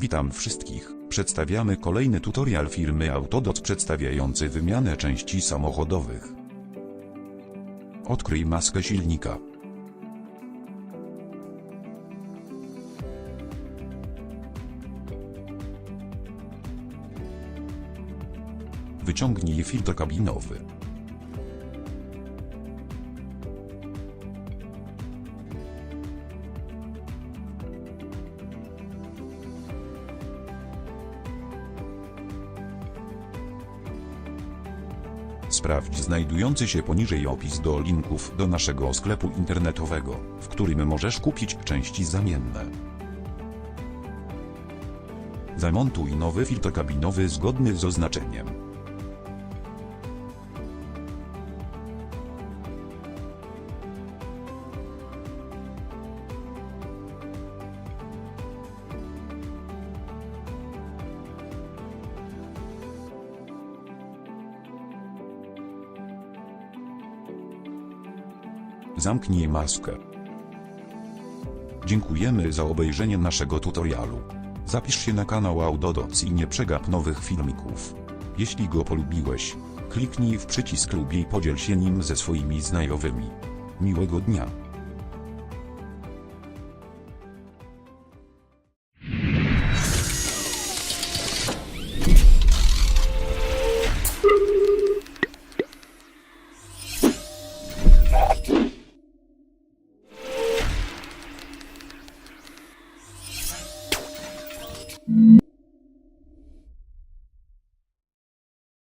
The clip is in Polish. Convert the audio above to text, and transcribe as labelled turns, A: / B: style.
A: Witam wszystkich. Przedstawiamy kolejny tutorial firmy Autodoc przedstawiający wymianę części samochodowych. Odkryj maskę silnika. Wyciągnij filtr kabinowy. Sprawdź znajdujący się poniżej opis do linków do naszego sklepu internetowego, w którym możesz kupić części zamienne. Zamontuj nowy filtr kabinowy zgodny z oznaczeniem. Zamknij maskę. Dziękujemy za obejrzenie naszego tutorialu. Zapisz się na kanał Autodoc i nie przegap nowych filmików. Jeśli go polubiłeś, kliknij w przycisk lubię i podziel się nim ze swoimi znajomymi. Miłego dnia.